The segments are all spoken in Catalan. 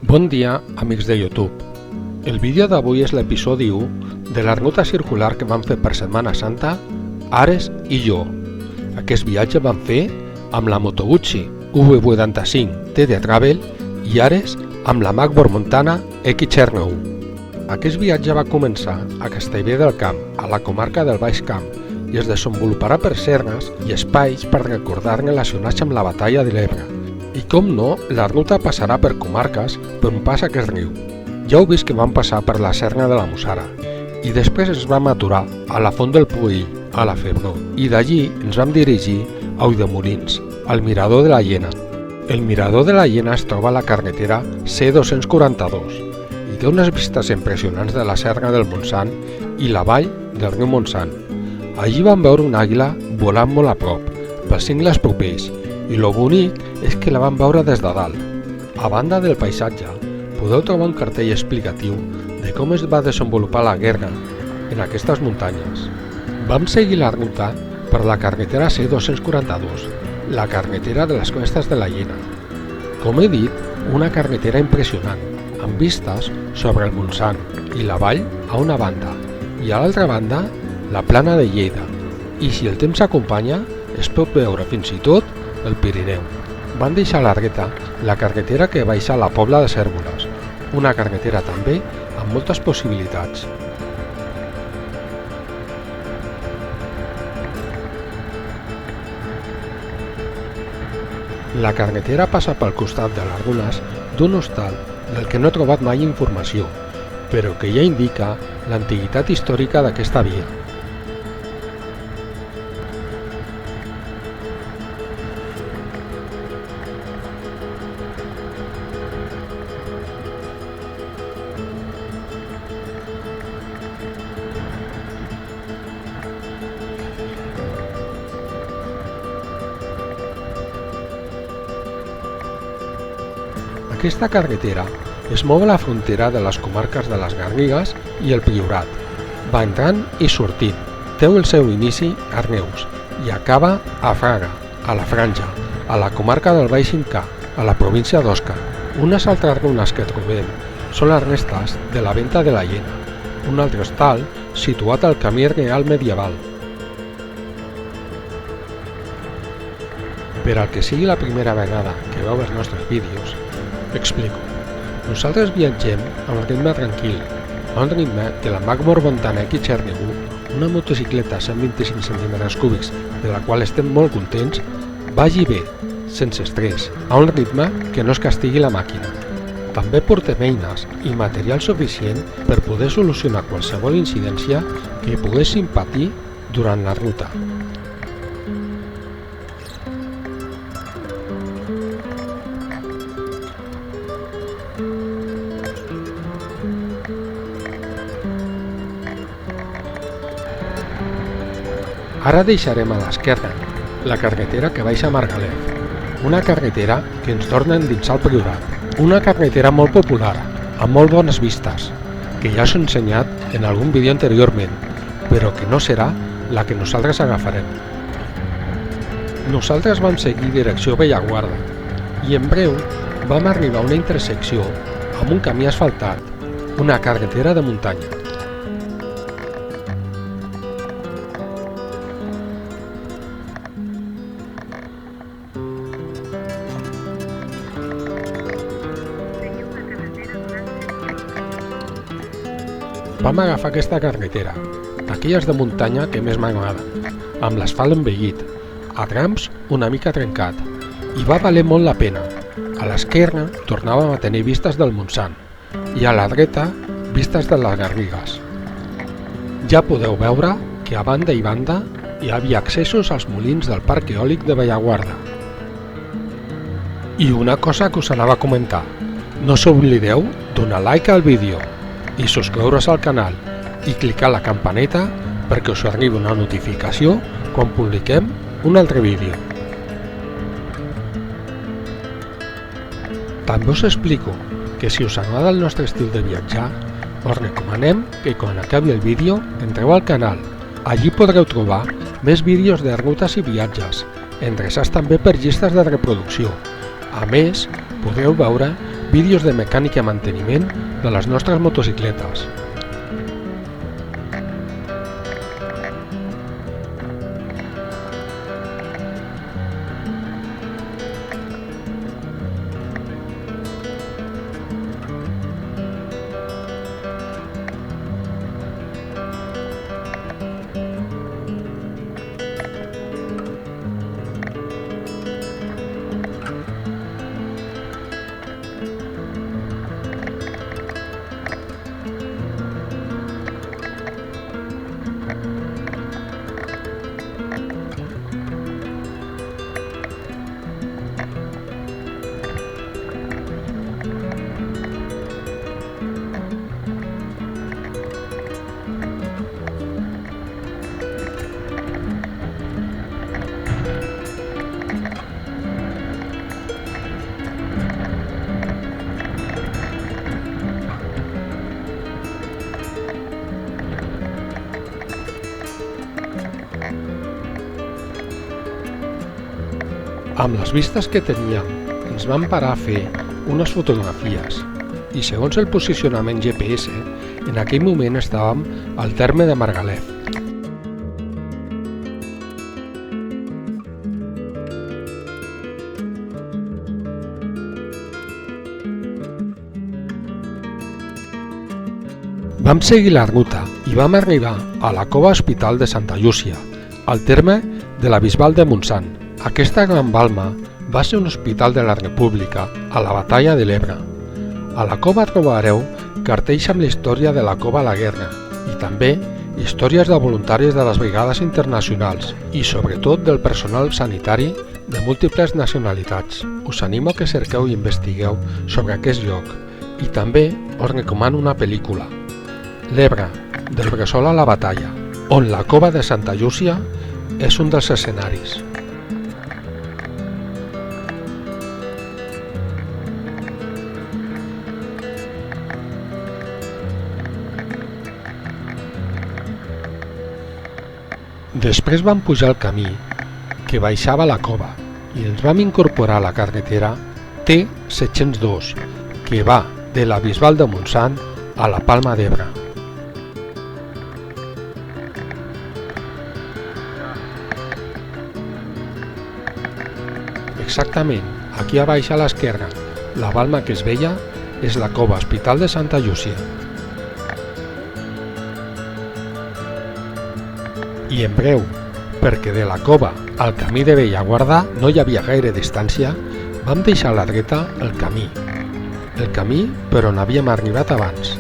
Bon dia, amics de YouTube. El vídeo d'avui és l'episodi 1 de la ruta circular que vam fer per Setmana Santa, Ares i jo. Aquest viatge vam fer amb la Moto Guzzi V85 TD Travel i Ares amb la Magmor Montana X9. Aquest viatge va començar a Castellver del Camp, a la comarca del Baix Camp, i es desenvoluparà per serres i espais per recordar relacionats amb la batalla de l'Ebre. I com no, la ruta passarà per comarques per on passa aquest riu. Ja heu vist que vam passar per la Serna de la Mussara i després ens vam aturar a la Font del Puill, a la Febró, i d'allí ens vam dirigir a Ulldemolins, al Mirador de la Llena. El Mirador de la Llena es troba a la carretera C242 i té unes vistes impressionants de la Serra del Montsant i la vall del riu Montsant. Allí vam veure una àguila volant molt a prop, pels cingles propers, i lo bonic és que la vam veure des de dalt. A banda del paisatge, podeu trobar un cartell explicatiu de com es va desenvolupar la guerra en aquestes muntanyes. Vam seguir la ruta per la carretera C242, la carretera de les Crestes de la Llena. Com he dit, una carretera impressionant, amb vistes sobre el Montsant i la vall a una banda, i a l'altra banda, la plana de Lleida. I si el temps acompanya, es pot veure fins i tot el Pirineu. Van deixar a la dreta la carretera que baixa a la Pobla de Cérvoles, una carretera també amb moltes possibilitats. La carretera passa pel costat de les runes d'un hostal del que no he trobat mai informació, però que ja indica l'antiguitat històrica d'aquesta via. Aquesta carretera es mou a la frontera de les comarques de les Garrigues i el Priorat. Va entrant i sortint. Té el seu inici a Arneus i acaba a Fraga, a la Franja, a la comarca del Baix Incà, a la província d'Osca. Unes altres runes que trobem són les restes de la Venta de la Llena, un altre hostal situat al camí real medieval. Per al que sigui la primera vegada que veu els nostres vídeos, explico. Nosaltres viatgem a un ritme tranquil, a un ritme que la Magmor Montana X9, una motocicleta 125 cm3 de la qual estem molt contents, vagi bé, sense estrès, a un ritme que no es castigui la màquina. També portem eines i material suficient per poder solucionar qualsevol incidència que poguéssim patir durant la ruta. Ara deixarem a l'esquerra la carretera que baixa a Margalef, una carretera que ens torna a endinsar el Priorat, una carretera molt popular, amb molt bones vistes, que ja us he ensenyat en algun vídeo anteriorment, però que no serà la que nosaltres agafarem. Nosaltres vam seguir direcció Bellaguarda i en breu vam arribar a una intersecció amb un camí asfaltat, una carretera de muntanya. Vam agafar aquesta carretera, d'aquelles de muntanya que més m'agrada, amb l'asfalt envellit, a trams una mica trencat, i va valer molt la pena. A l'esquerra tornàvem a tenir vistes del Montsant i a la dreta vistes de les Garrigues. Ja podeu veure que a banda i banda hi havia accessos als molins del Parc Eòlic de Bellaguarda. I una cosa que us anava a comentar, no s'oblideu donar like al vídeo i subscriure's al canal i clicar la campaneta perquè us arribi una notificació quan publiquem un altre vídeo. També us explico que si us agrada el nostre estil de viatjar, us recomanem que quan acabi el vídeo entreu al canal. Allí podreu trobar més vídeos de rutes i viatges, endreçats també per llistes de reproducció. A més, podreu veure vídeos de mecànica i manteniment de les nostres motocicletes. Amb les vistes que teníem, ens vam parar a fer unes fotografies i segons el posicionament GPS, en aquell moment estàvem al terme de Margalef. Vam seguir la ruta i vam arribar a la Cova Hospital de Santa Llúcia, al terme de la Bisbal de Montsant. Aquesta gran balma va ser un hospital de la República a la Batalla de l'Ebre. A la cova trobareu cartells amb la història de la cova a la guerra i també històries de voluntaris de les brigades internacionals i sobretot del personal sanitari de múltiples nacionalitats. Us animo a que cerqueu i investigueu sobre aquest lloc i també us recomano una pel·lícula, L'Ebre, del Bressol a la batalla, on la cova de Santa Llúcia és un dels escenaris. Després vam pujar el camí que baixava a la cova i ens vam incorporar a la carretera T702 que va de la Bisbal de Montsant a la Palma d'Ebre. Exactament, aquí a baix a l'esquerra, la balma que es veia és la cova Hospital de Santa Llúcia. I en breu, perquè de la cova al camí de Bellaguarda no hi havia gaire distància, vam deixar a la dreta el camí per on havíem arribat abans.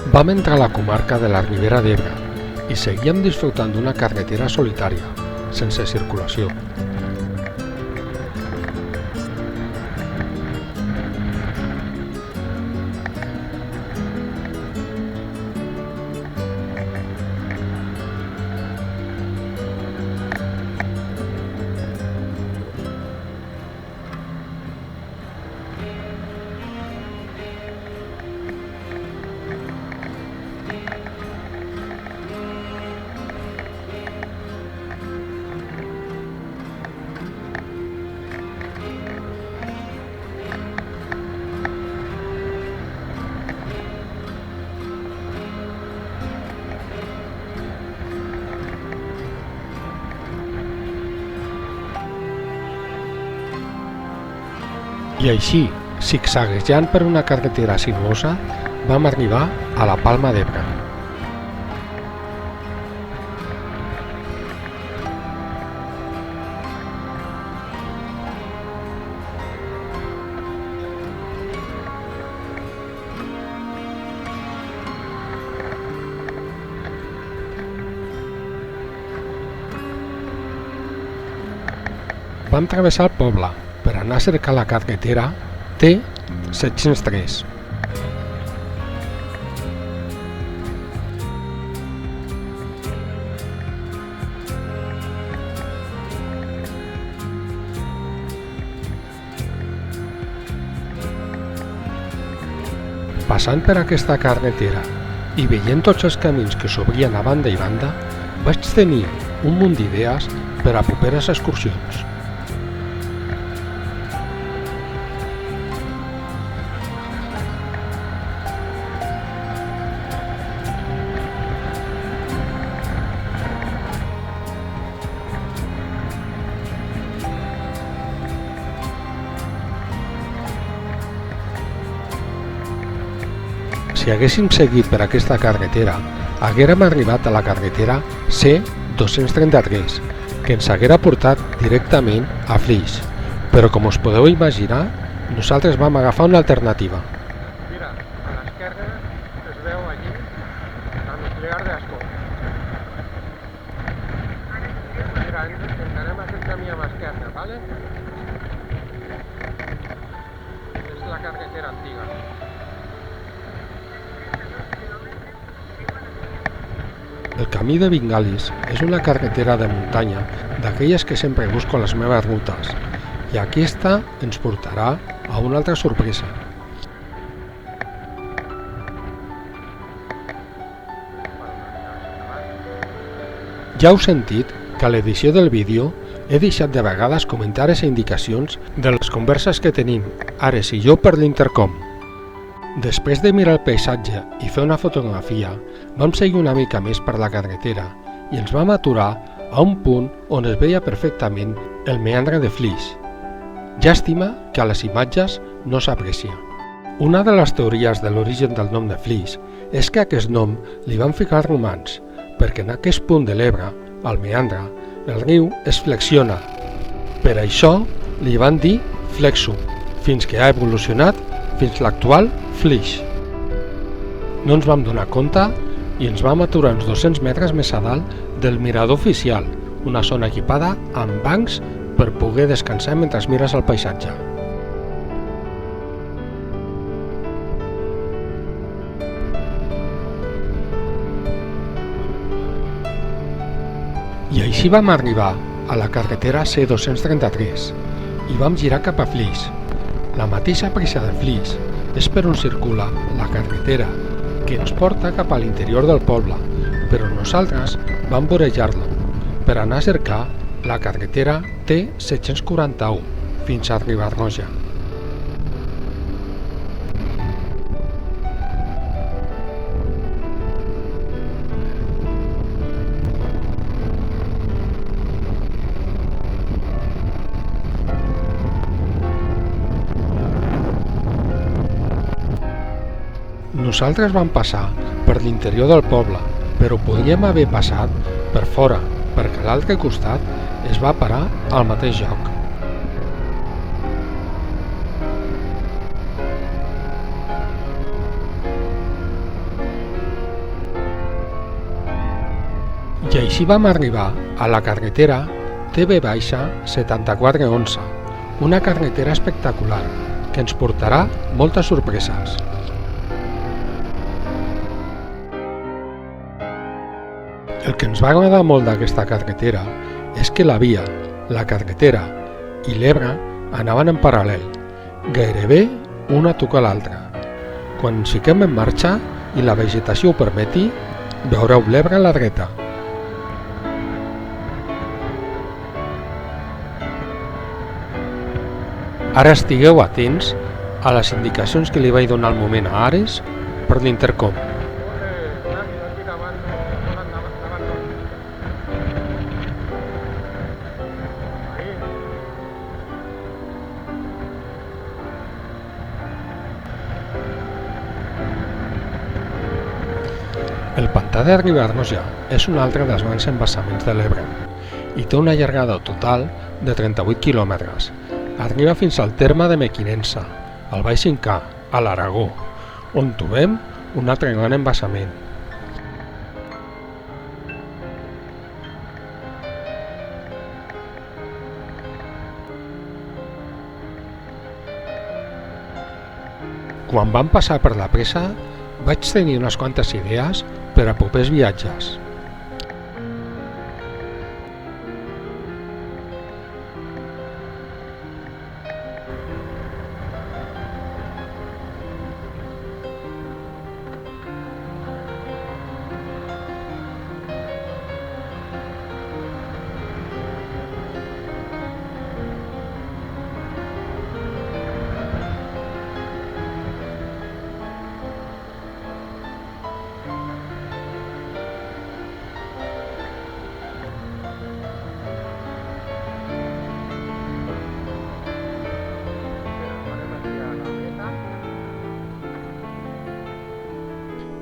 Vam entrar a la comarca de la Ribera d'Ebre i seguíem disfrutant d'una carretera solitària, sense circulació. I així, zigzaguejant per una carretera sinuosa, vam arribar a la Palma d'Ebre. Vam travessar el poble per anar a cercar la carretera T703. Passant per aquesta carretera i veient tots els camins que s'obrien a banda i banda, vaig tenir un munt d'idees per a properes excursions. Si haguéssim seguit per aquesta carretera, haguérem arribat a la carretera C233, que ens haguera portat directament a Flix. Però com us podeu imaginar, nosaltres vam agafar una alternativa. Mira, a l'esquerra es veu allí la nuclear d'Ascó. Mira, entrarem aquest camí a l'esquerra, ¿vale? És la carretera antiga. El camí de Vingalis és una carretera de muntanya d'aquelles que sempre busco a les meves rutes, i aquesta ens portarà a una altra sorpresa. Ja heu sentit que a l'edició del vídeo he deixat de vegades comentaris e indicacions de les converses que tenim Ares i jo per l'intercom. Després de mirar el paisatge i fer una fotografia, vam seguir una mica més per la carretera i ens vam aturar a un punt on es veia perfectament el meandre de Flix. Llàstima que a les imatges no s'aprecia. Una de les teories de l'origen del nom de Flix és que aquest nom li van ficar els romans, perquè en aquest punt de l'Ebre, al meandre, el riu es flexiona. Per això li van dir Flexum, fins que ha evolucionat fins l'actual Flix. No ens vam donar compte i ens vam aturar uns 200 metres més a dalt del mirador oficial, una zona equipada amb bancs per poder descansar mentre mires el paisatge. I així vam arribar a la carretera C233 i vam girar cap a Flix. La mateixa pressa de Flix és per on circula la carretera que ens porta cap a l'interior del poble, però nosaltres vam vorejar-lo per anar a cercar la carretera T741 fins a Riba-roja. Nosaltres vam passar per l'interior del poble, però podíem haver passat per fora, perquè a l'altre costat es va parar al mateix lloc. I així vam arribar a la carretera TV-7411, una carretera espectacular que ens portarà moltes sorpreses. El que ens va agradar molt d'aquesta carretera és que la via, la carretera i l'Ebre anaven en paral·lel, gairebé una toca l'altra. Quan ens fiquem en marxa i la vegetació ho permeti, veureu l'Ebre a la dreta. Ara estigueu atents a les indicacions que li vaig donar al moment a Ares per l'intercom. El pantà de Riba-roja és un altre dels grans embassaments de l'Ebre i té una llargada total de 38 quilòmetres. Arriba fins al terme de Mequinensa, al Baix Incà, a l'Aragó, on trobem un altre gran embassament. Quan vam passar per la presa, vaig tenir unes quantes idees per a propers viatges.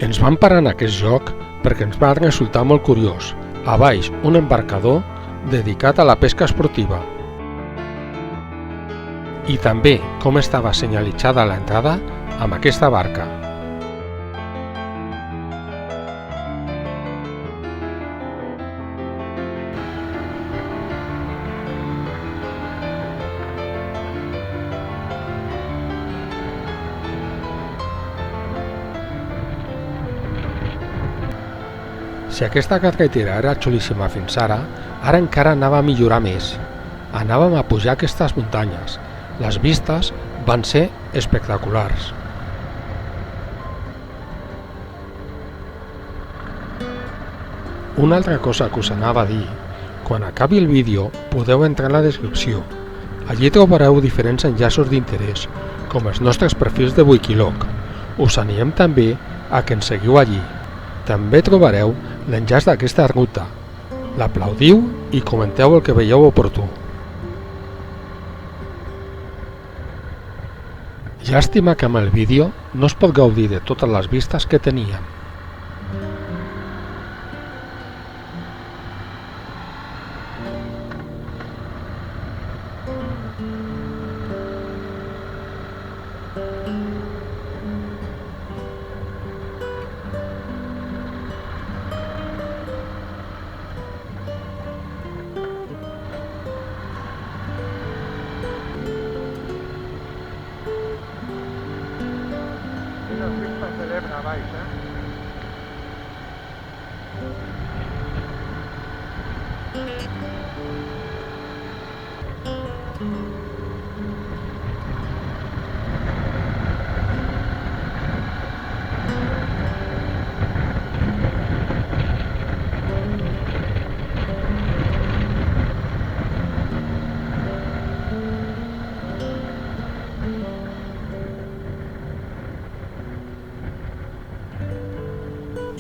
Ens vam parar en aquest joc perquè ens va resultar molt curiós. A baix, un embarcador dedicat a la pesca esportiva. I també com estava senyalitzada l'entrada amb aquesta barca. Si aquesta carretera era xulíssima fins ara encara anava a millorar més. Anàvem a pujar aquestes muntanyes. Les vistes van ser espectaculars. Una altra cosa que us anava a dir, quan acabi el vídeo podeu entrar en la descripció. Allí trobareu diferents enllaços d'interès, com els nostres perfils de Wikiloc. Us animem també a que ens seguiu allí. També trobareu l'enllaç d'aquesta ruta. L'aplaudiu i comenteu el que veieu oportú. Llàstima que amb el vídeo no es pot gaudir de totes les vistes que teníem. Quines vistes de l'Ebre a baix,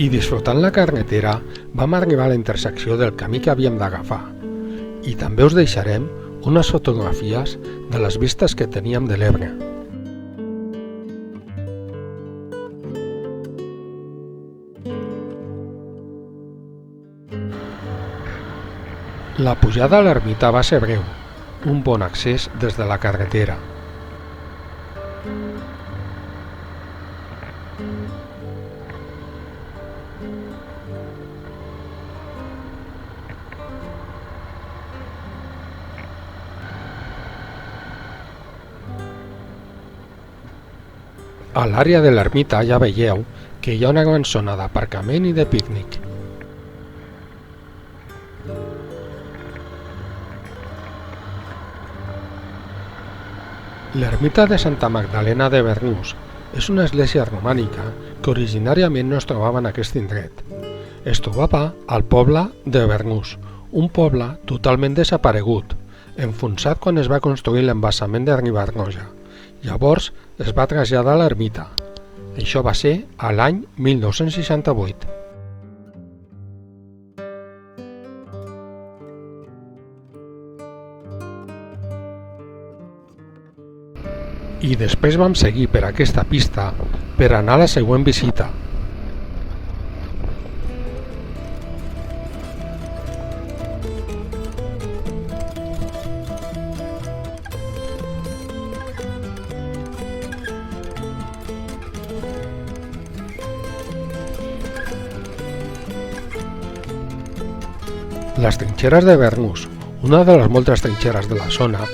I disfrutant la carretera vam arribar a la intersecció del camí que havíem d'agafar. I també us deixarem unes fotografies de les vistes que teníem de l'Ebre. La pujada a l'ermita va ser breu, un bon accés des de la carretera. A l'àrea de l'ermita ja veieu que hi ha una gran zona d'aparcament i de pícnic. L'ermita de Santa Magdalena de Bernús és una església romànica que originàriament no es trobava en aquest indret. Es trobava al poble de Bernús, un poble totalment desaparegut, enfonsat quan es va construir l'embassament de Riba-roja. Llavors es va traslladar a l'ermita. Això va ser a l'any 1968. I després vam seguir per aquesta pista per anar a la següent visita. Les trinxeres de Bernús, una de les moltes trinxeres de la zona,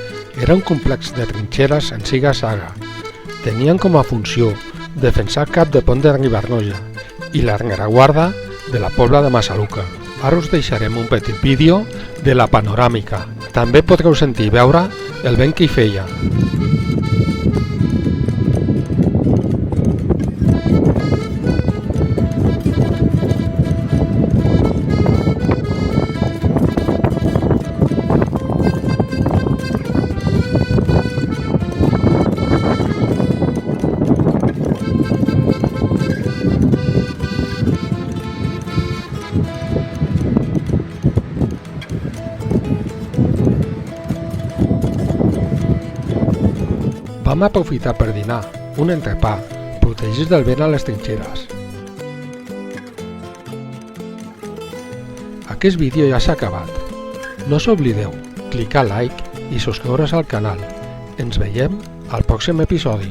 era un complex de trinxeres en ziga-zaga. Tenien com a funció defensar el cap de pont de Riba-roja i la rereguarda de la Pobla de Massaluca. Ara us deixarem un petit vídeo de la panoràmica. També podreu sentir i veure el vent que hi feia. Vam aprofitar per dinar un entrepà, protegits del vent a les trinxeres. Aquest vídeo ja s'ha acabat. No s'oblideu, clicar like i subscriure's al canal. Ens veiem al pròxim episodi.